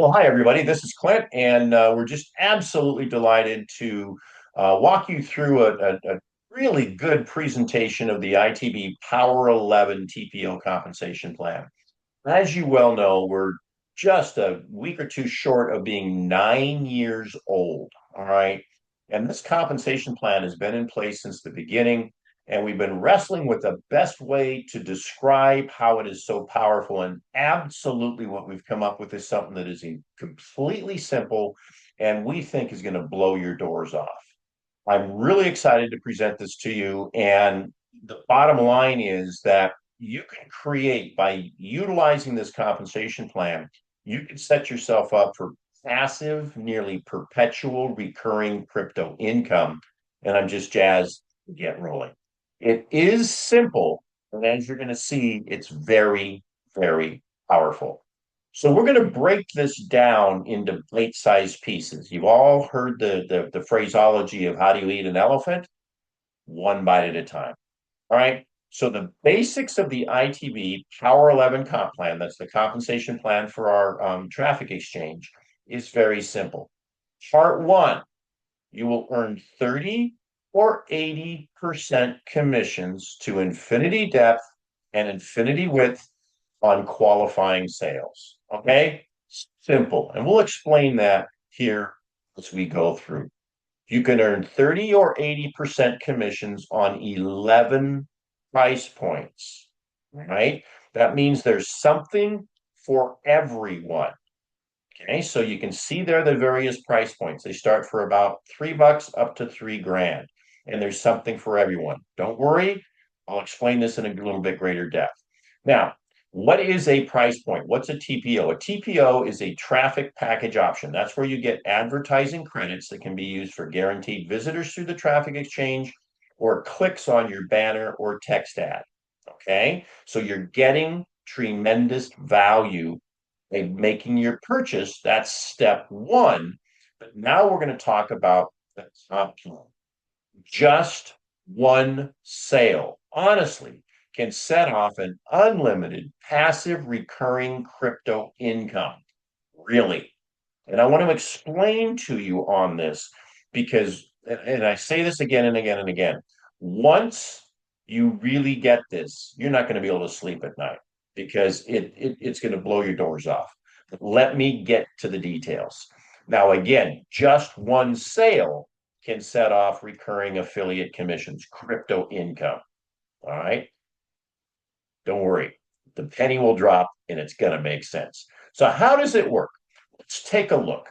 Well, hi, everybody. This is Clint, and we're just absolutely delighted to walk you through a really good presentation of the ITB Power 11 TPO Compensation Plan. As you well know, we're just a week or two short of being 9 years old. All right. And this compensation plan has been in place since the beginning. And we've been wrestling with the best way to describe how it is so powerful. And absolutely what we've come up with is something that is completely simple and we think is going to blow your doors off. I'm really excited to present this to you. And the bottom line is that you can create, by utilizing this compensation plan, you can set yourself up for passive, nearly perpetual recurring crypto income. And I'm just jazzed to get rolling. It is simple. And as you're going to see, it's very, very powerful. So we're going to break this down into bite-sized pieces. You've all heard the phraseology of how do you eat an elephant? One bite at a time. All right. So the basics of the ITB Power 11 comp plan, that's the compensation plan for our traffic exchange, is very simple. Part one, you will earn 30 or 80% commissions to infinity depth and infinity width on qualifying sales. Okay? Simple. And we'll explain that here as we go through. You can earn 30 or 80% commissions on 11 price points, right? That means there's something for everyone. Okay, so you can see there the various price points. They start for about $3 up to $3 grand, and there's something for everyone. Don't worry, I'll explain this in a little bit greater depth. Now, what is a price point? What's a TPO? A TPO is a traffic package option. That's where you get advertising credits that can be used for guaranteed visitors through the traffic exchange or clicks on your banner or text ad. Okay, so you're getting tremendous value making your purchase. That's step one. But now we're going to talk about the top plan. Just one sale, honestly, can set off an unlimited passive recurring crypto income. Really. And I want to explain to you on this because, and I say this again and again and again, once you really get this, you're not going to be able to sleep at night because it's going to blow your doors off. But let me get to the details. Now, again, just one sale can set off recurring affiliate commissions, crypto income. All right. Don't worry. The penny will drop and it's going to make sense. So, how does it work? Let's take a look.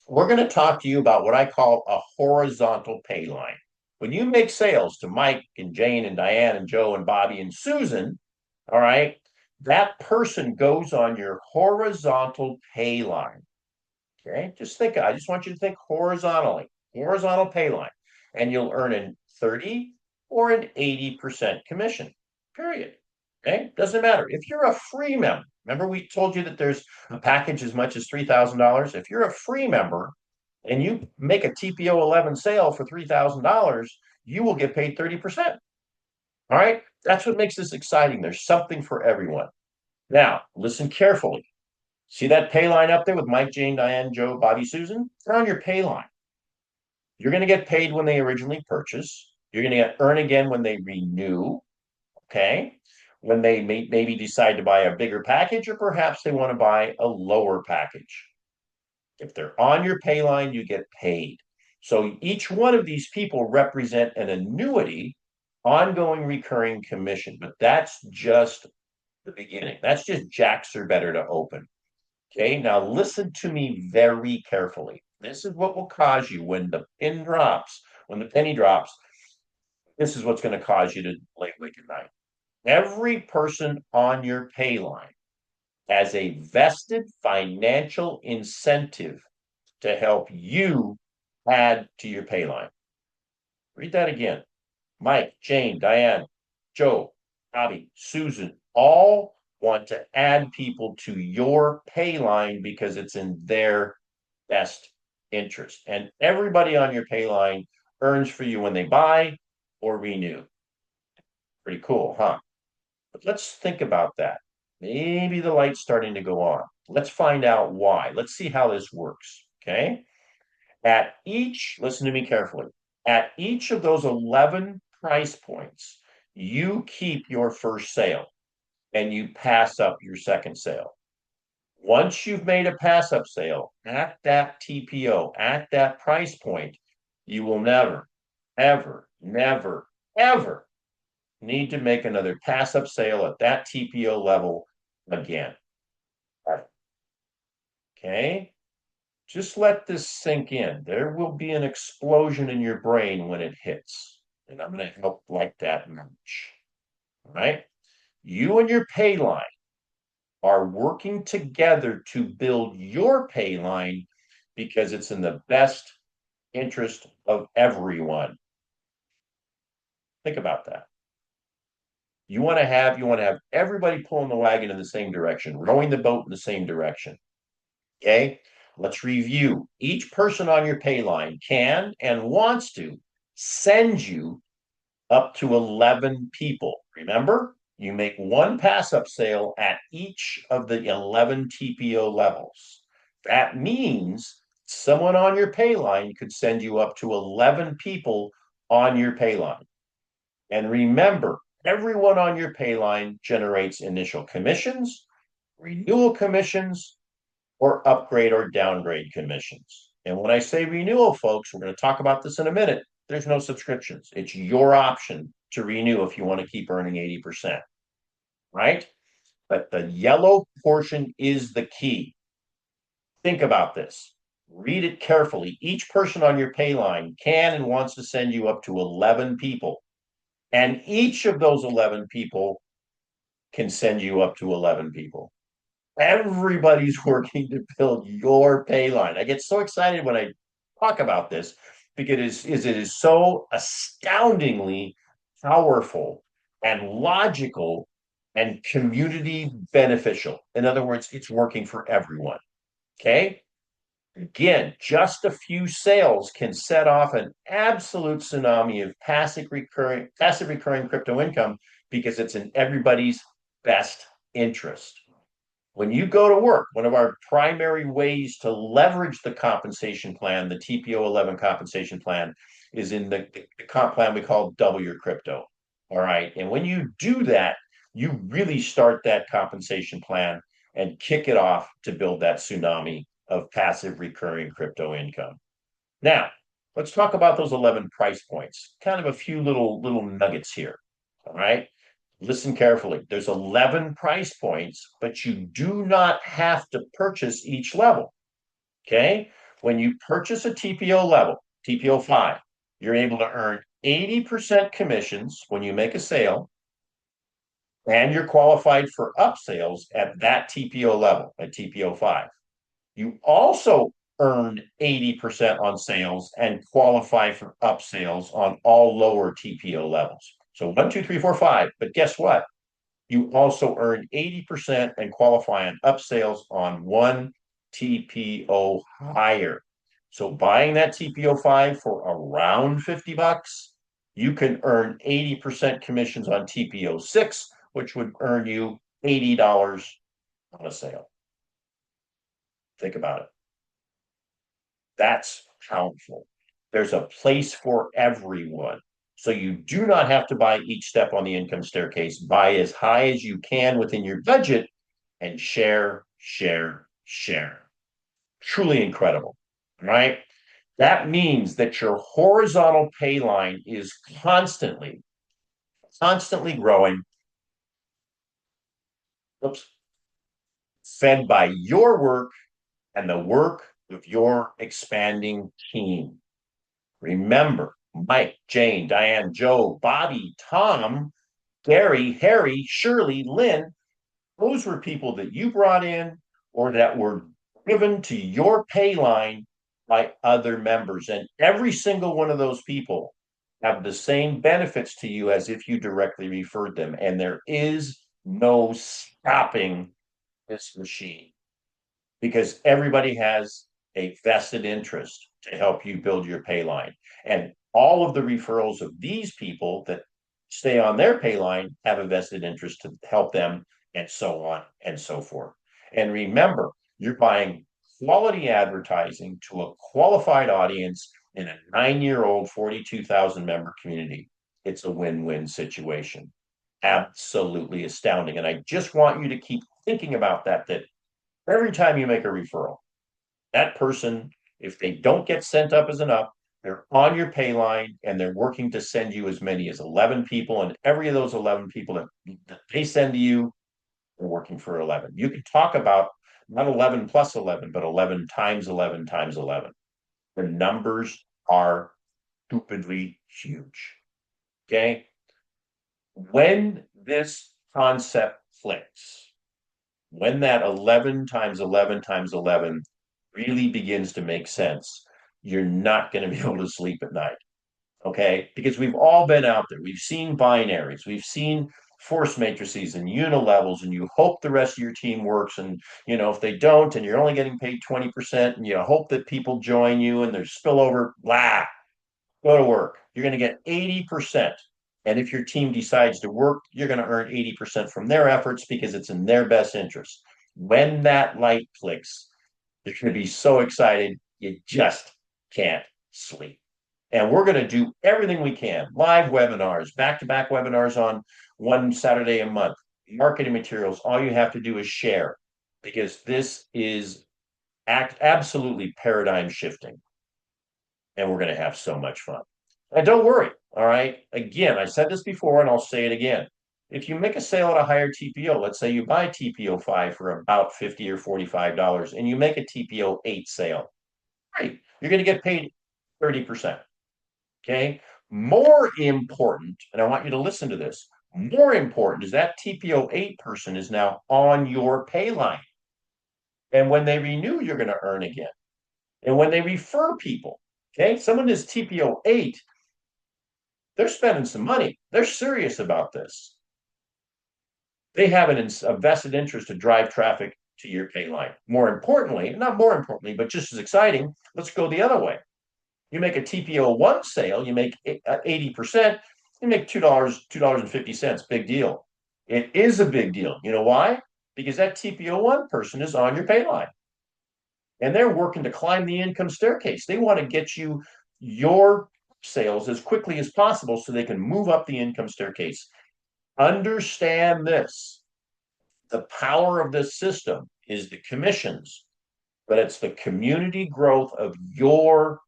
We're going to talk to you about what I call a horizontal pay line. When you make sales to Mike and Jane and Diane and Joe and Bobby and Susan, all right, that person goes on your horizontal pay line. Okay, I just want you to think horizontally, horizontal pay line, and you'll earn a 30 or an 80% commission, period. Okay, doesn't matter. If you're a free member, remember we told you that there's a package as much as $3,000. If you're a free member and you make a TPO 11 sale for $3,000, you will get paid 30%. All right, that's what makes this exciting. There's something for everyone. Now, listen carefully. See that pay line up there with Mike, Jane, Diane, Joe, Bobby, Susan? They're on your pay line. You're going to get paid when they originally purchase. You're going to earn again when they renew. Okay. When they maybe decide to buy a bigger package, or perhaps they want to buy a lower package. If they're on your pay line, you get paid. So each one of these people represent an annuity, ongoing recurring commission. But that's just the beginning. That's just jacks are better to open. Okay, now listen to me very carefully. This is what will cause you when the pin drops, when the penny drops. This is what's going to cause you to lay awake at night. Every person on your pay line has a vested financial incentive to help you add to your pay line. Read that again. Mike, Jane, Diane, Joe, Bobby, Susan, all want to add people to your pay line because it's in their best interest. And everybody on your pay line earns for you when they buy or renew. Pretty cool, huh? But let's think about that. Maybe the light's starting to go on. Let's find out why. Let's see how this works. Okay. At each, listen to me carefully, at each of those 11 price points, you keep your first sale and you pass up your second sale. Once you've made a pass up sale at that TPO, at that price point, you will never, ever, never, ever need to make another pass up sale at that TPO level again. Okay. Just let this sink in. There will be an explosion in your brain when it hits. And I'm going to help like that much. All right. You and your pay line are working together to build your pay line because it's in the best interest of everyone. Think about that. You want to have everybody pulling the wagon in the same direction, rowing the boat in the same direction. Okay, let's review. Each person on your pay line can and wants to send you up to 11 people. Remember, you make one pass up sale at each of the 11 TPO levels. That means someone on your pay line could send you up to 11 people on your pay line. And remember, everyone on your pay line generates initial commissions, renewal commissions, or upgrade or downgrade commissions. And when I say renewal, folks, we're going to talk about this in a minute. There's no subscriptions. It's your option to renew if you want to keep earning 80%, right? But the yellow portion is the key. Think about this. Read it carefully. Each person on your pay line can and wants to send you up to 11 people. And each of those 11 people can send you up to 11 people. Everybody's working to build your pay line. I get so excited when I talk about this because it is so astoundingly powerful and logical and community beneficial. In other words, it's working for everyone. Okay. Again, just a few sales can set off an absolute tsunami of passive recurring crypto income because it's in everybody's best interest. When you go to work, one of our primary ways to leverage the compensation plan, the TPO 11 compensation plan, is in the comp plan we call Double Your Crypto. All right. And when you do that, you really start that compensation plan and kick it off to build that tsunami of passive recurring crypto income. Now, let's talk about those 11 price points. Kind of a few little nuggets here. All right. Listen carefully. There's 11 price points, but you do not have to purchase each level. Okay. When you purchase a TPO level, TPO 5, you're able to earn 80% commissions when you make a sale, and you're qualified for upsales at that TPO level, at TPO 5. You also earn 80% on sales and qualify for upsales on all lower TPO levels. So 1, 2, 3, 4, 5. But guess what? You also earn 80% and qualify on upsales on one TPO higher. So buying that TPO 5 for around $50, you can earn 80% commissions on TPO 6, which would earn you $80 on a sale. Think about it. That's powerful. There's a place for everyone. So you do not have to buy each step on the income staircase. Buy as high as you can within your budget and share, share, share. Truly incredible, right? That means that your horizontal pay line is constantly, constantly growing. Oops, fed by your work and the work of your expanding team. Remember, Mike, Jane, Diane, Joe, Bobby, Tom, Gary, Harry, Shirley, Lynn, those were people that you brought in or that were given to your pay line by other members. And every single one of those people have the same benefits to you as if you directly referred them. And there is no stopping this machine because everybody has a vested interest to help you build your pay line. And all of the referrals of these people that stay on their pay line have a vested interest to help them and so on and so forth. And remember, you're buying quality advertising to a qualified audience in a 9-year-old, 42,000 member community. It's a win-win situation. Absolutely astounding. And I just want you to keep thinking about that every time you make a referral, that person, if they don't get sent up as an up, they're on your pay line and they're working to send you as many as 11 people. And every of those 11 people that they send to you, they're working for 11. You can talk about not 11 plus 11, but 11 times 11 times 11. The numbers are stupidly huge. Okay. When this concept clicks, when that 11 times 11 times 11 really begins to make sense, you're not going to be able to sleep at night. Okay. Because we've all been out there. We've seen binaries. We've seen force matrices and unilevels, and you hope the rest of your team works. And, if they don't, and you're only getting paid 20%, and you hope that people join you and there's spillover, blah, go to work. You're going to get 80%. And if your team decides to work, you're going to earn 80% from their efforts because it's in their best interest. When that light clicks, you're going to be so excited, you just can't sleep. And we're going to do everything we can, live webinars, back-to-back webinars on one Saturday a month, marketing materials. All you have to do is share, because this is absolutely paradigm shifting. And we're going to have so much fun. And don't worry, all right? Again, I said this before and I'll say it again. If you make a sale at a higher TPO, let's say you buy TPO 5 for about $50 or $45 and you make a TPO 8 sale, great. You're going to get paid 30%. Okay. More important, and I want you to listen to this, more important is that TPO 8 person is now on your pay line. And when they renew, you're going to earn again. And when they refer people, okay, someone is TPO 8, they're spending some money. They're serious about this. They have a vested interest to drive traffic to your pay line. More importantly, not more importantly, but just as exciting, let's go the other way. You make a TPO 1 sale, you make 80%, you make $2.50. Big deal. It is a big deal. You know why? Because that TPO 1 person is on your pay line. And they're working to climb the income staircase. They want to get you your sales as quickly as possible so they can move up the income staircase. Understand this. The power of this system is the commissions, but it's the community growth of your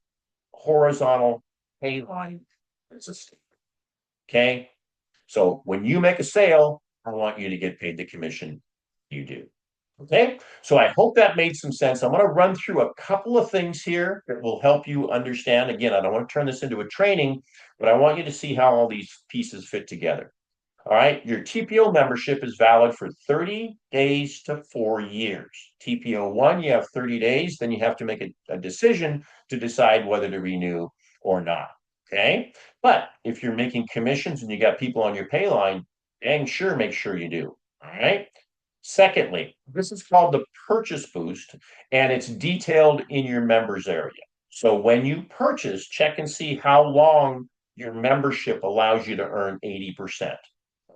horizontal pay line. Okay. So when you make a sale, I want you to get paid the commission you do. Okay, so I hope that made some sense. I'm going to run through a couple of things here that will help you understand. Again, I don't want to turn this into a training, but I want you to see how all these pieces fit together. All right, your TPO membership is valid for 30 days to 4 years. TPO 1, you have 30 days, then you have to make a decision to decide whether to renew or not. Okay, but if you're making commissions and you got people on your pay line, dang sure, make sure you do. All right. Secondly, this is called the purchase boost, and it's detailed in your members area. So when you purchase, check and see how long your membership allows you to earn 80%.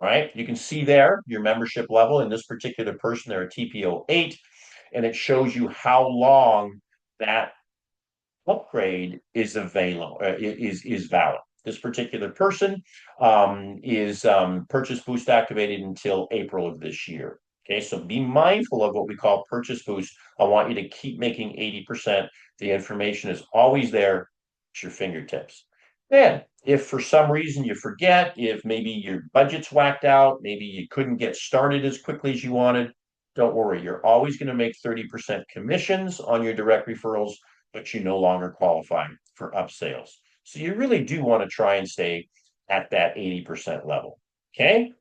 Right? You can see there your membership level in this particular person, they're a TPO 8, and it shows you how long that upgrade is available, is valid. This particular person is purchase boost activated until April of this year. Okay, so be mindful of what we call purchase boost. I want you to keep making 80%. The information is always there at your fingertips. Then, if for some reason you forget, if maybe your budget's whacked out, maybe you couldn't get started as quickly as you wanted, don't worry. You're always going to make 30% commissions on your direct referrals, but you no longer qualify for upsales. So you really do want to try and stay at that 80% level. Okay.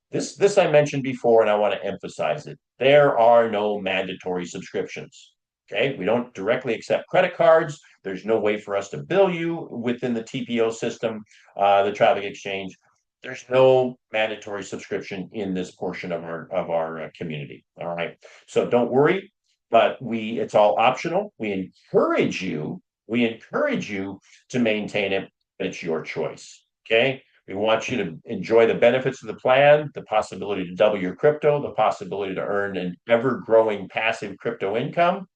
This I mentioned before, and I want to emphasize it. There are no mandatory subscriptions. Okay. We don't directly accept credit cards. There's no way for us to bill you within the TPO system, the traffic exchange. There's no mandatory subscription in this portion of our community. All right. So don't worry, but it's all optional. We encourage you to maintain it, but it's your choice. Okay. We want you to enjoy the benefits of the plan, the possibility to double your crypto, the possibility to earn an ever-growing passive crypto income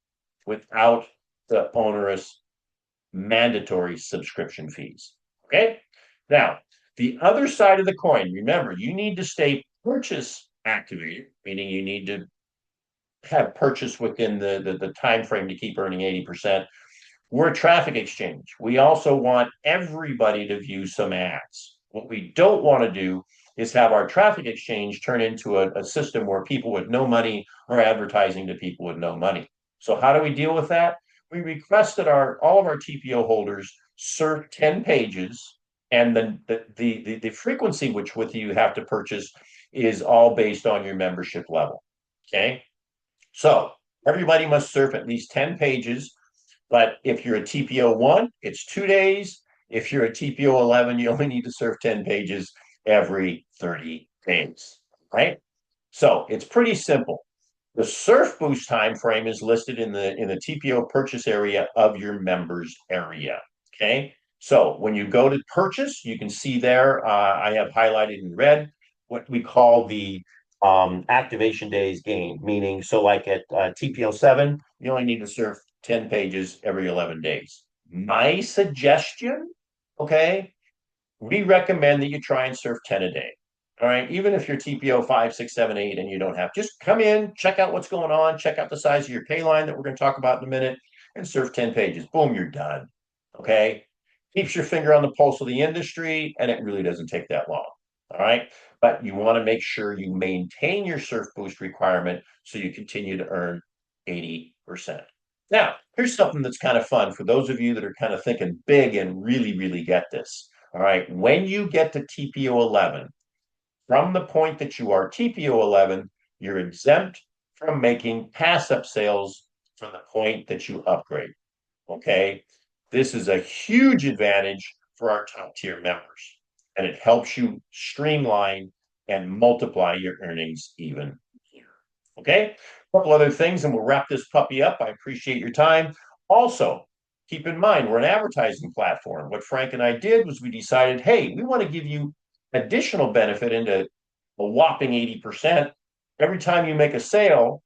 without the onerous mandatory subscription fees. Okay. Now, the other side of the coin, remember, you need to stay purchase activated, meaning you need to have purchase within the time frame to keep earning 80%. We're a traffic exchange. We also want everybody to view some ads. What we don't want to do is have our traffic exchange turn into a system where people with no money are advertising to people with no money. So how do we deal with that? We request that all of our TPO holders serve 10 pages, and then the frequency with you have to purchase is all based on your membership level. Okay. So everybody must surf at least 10 pages. But if you're a TPO 1, it's 2 days. If you're a TPO 11, you only need to surf 10 pages every 30 days, right? So it's pretty simple. The surf boost time frame is listed in the TPO purchase area of your members area. Okay. So when you go to purchase, you can see there, I have highlighted in red what we call the activation days gain, meaning so like at TPO 7, you only need to surf 10 pages every 11 days. My suggestion, okay, we recommend that you try and surf 10 a day. All right. Even if you're TPO 5, 6, 7, 8, and you don't have, just come in, check out what's going on, check out the size of your pay line that we're going to talk about in a minute, and surf 10 pages. Boom, you're done. Okay. Keeps your finger on the pulse of the industry, and it really doesn't take that long. All right. But you want to make sure you maintain your surf boost requirement so you continue to earn 80%. Now, here's something that's kind of fun for those of you that are kind of thinking big and really, really get this. All right. When you get to TPO 11, from the point that you are TPO 11, you're exempt from making pass up sales from the point that you upgrade. Okay. This is a huge advantage for our top tier members, and it helps you streamline and multiply your earnings even here. Okay. A couple other things, and we'll wrap this puppy up. I appreciate your time. Also, keep in mind, we're an advertising platform. What Frank and I did was we decided, hey, we want to give you additional benefit into a whopping 80%. Every time you make a sale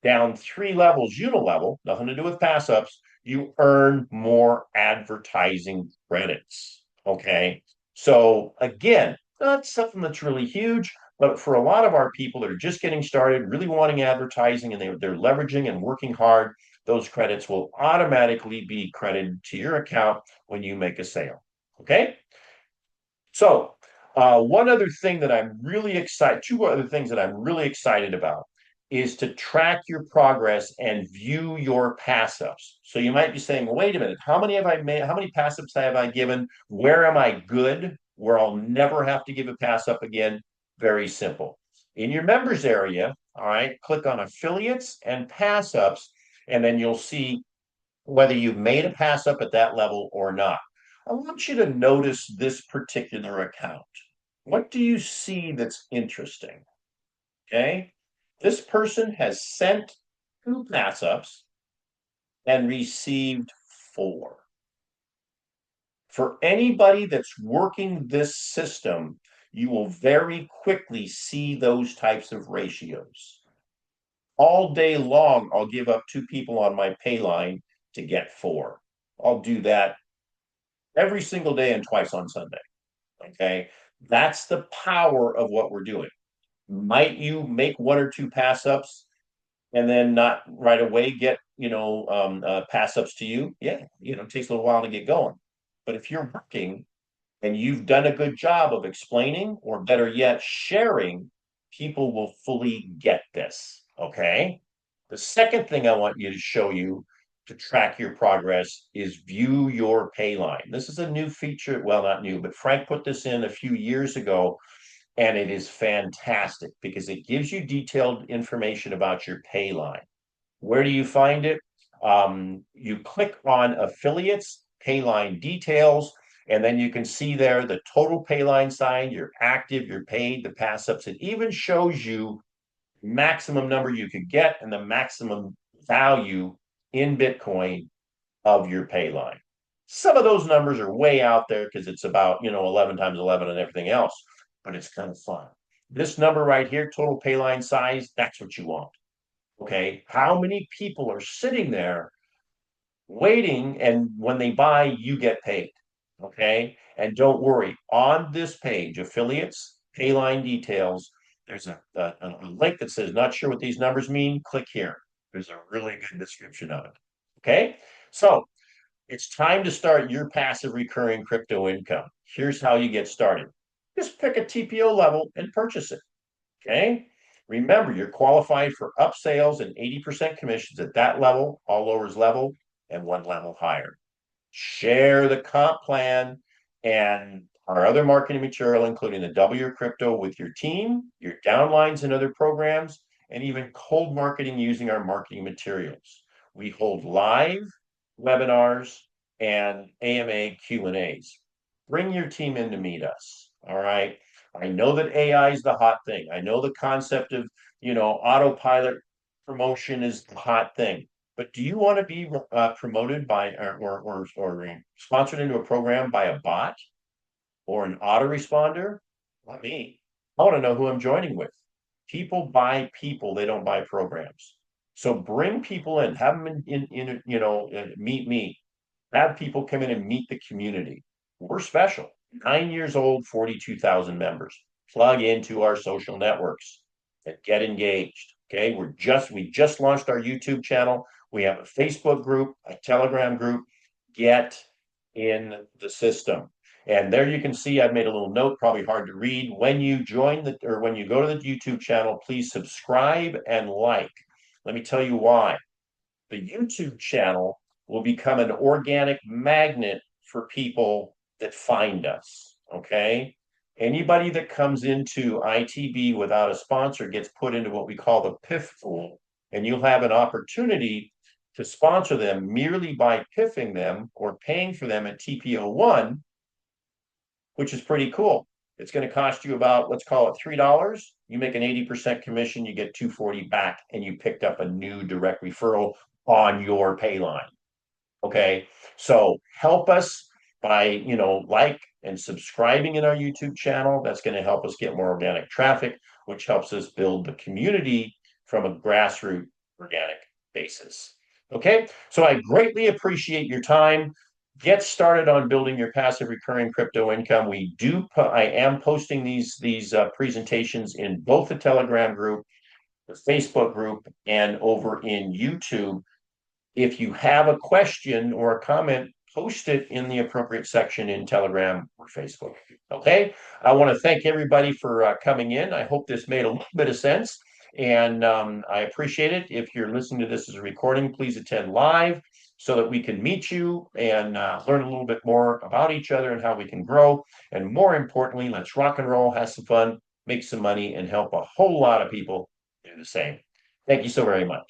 down 3 levels, unilevel, nothing to do with pass ups, you earn more advertising credits. Okay. So, again, not something that's really huge, but for a lot of our people that are just getting started, really wanting advertising, and they're leveraging and working hard, those credits will automatically be credited to your account when you make a sale. Okay. So, one other thing that I'm really excited, two other things that I'm really excited about is to track your progress and view your pass ups. So you might be saying, well, wait a minute, how many have I made? How many pass ups have I given? Where am I good? Where I'll never have to give a pass up again? Very simple. In your members area, all right, click on affiliates and pass ups, and then you'll see whether you've made a pass up at that level or not. I want you to notice this particular account. What do you see that's interesting? Okay. This person has sent 2 pass ups and received 4. For anybody that's working this system, you will very quickly see those types of ratios. All day long, I'll give up 2 people on my pay line to get 4. I'll do that every single day and twice on Sunday. Okay. That's the power of what we're doing. Might you make 1 or 2 pass ups and then not right away get, pass ups to you? Yeah. It takes a little while to get going. But if you're working and you've done a good job of explaining, or better yet, sharing, people will fully get this. Okay. The second thing I want you to show you to track your progress is view your pay line. This is a new feature. Well, not new, but Frank put this in a few years ago, and it is fantastic because it gives you detailed information about your pay line. Where do you find it? You click on affiliates, pay line details, and then you can see there the total pay line signed, your active, your paid, the pass ups. It even shows you maximum number you could get and the maximum value in Bitcoin of your pay line. Some of those numbers are way out there because it's about, 11 times 11 and everything else, but it's kind of fun. This number right here, total payline size, that's what you want. Okay. How many people are sitting there waiting, and when they buy, you get paid. Okay. And don't worry, on this page, affiliates, payline details, there's a link that says, not sure what these numbers mean. Click here. There's a really good description of it. Okay. So it's time to start your passive recurring crypto income. Here's how you get started. Just pick a TPO level and purchase it. Okay. Remember, you're qualified for upsales and 80% commissions at that level, all lowers level, and one level higher. Share the comp plan and our other marketing material, including the W Your Crypto with your team, your downlines and other programs, and even cold marketing using our marketing materials. We hold live webinars and AMA Q&As. Bring your team in to meet us. All right. I know that AI is the hot thing. I know the concept of, autopilot promotion is the hot thing. But do you want to be promoted by or sponsored into a program by a bot or an autoresponder? Not me. I want to know who I'm joining with. People buy people; they don't buy programs. So bring people in, have them meet me. Have people come in and meet the community. We're special. 9 years old, 42,000 members. Plug into our social networks and get engaged. Okay, we just launched our YouTube channel. We have a Facebook group, a Telegram group. Get in the system. And there you can see I've made a little note, probably hard to read. When you when you go to the YouTube channel, please subscribe and like. Let me tell you why. The YouTube channel will become an organic magnet for people that find us. Okay. Anybody that comes into ITB without a sponsor gets put into what we call the PIF pool, and you'll have an opportunity to sponsor them merely by piffing them or paying for them at TPO1, which is pretty cool. It's going to cost you about, let's call it $3. You make an 80% commission, you get 240 back, and you picked up a new direct referral on your pay line. Okay. So help us by, like and subscribing in our YouTube channel. That's going to help us get more organic traffic, which helps us build the community from a grassroots organic basis. Okay. So I greatly appreciate your time. Get started on building your passive recurring crypto income. I am posting these presentations in both the Telegram group, the Facebook group, and over in YouTube. If you have a question or a comment, post it in the appropriate section in Telegram or Facebook. Okay. I want to thank everybody for coming in. I hope this made a little bit of sense. And I appreciate it. If you're listening to this as a recording, please attend live so that we can meet you and learn a little bit more about each other and how we can grow. And more importantly, let's rock and roll, have some fun, make some money, and help a whole lot of people do the same. Thank you so very much.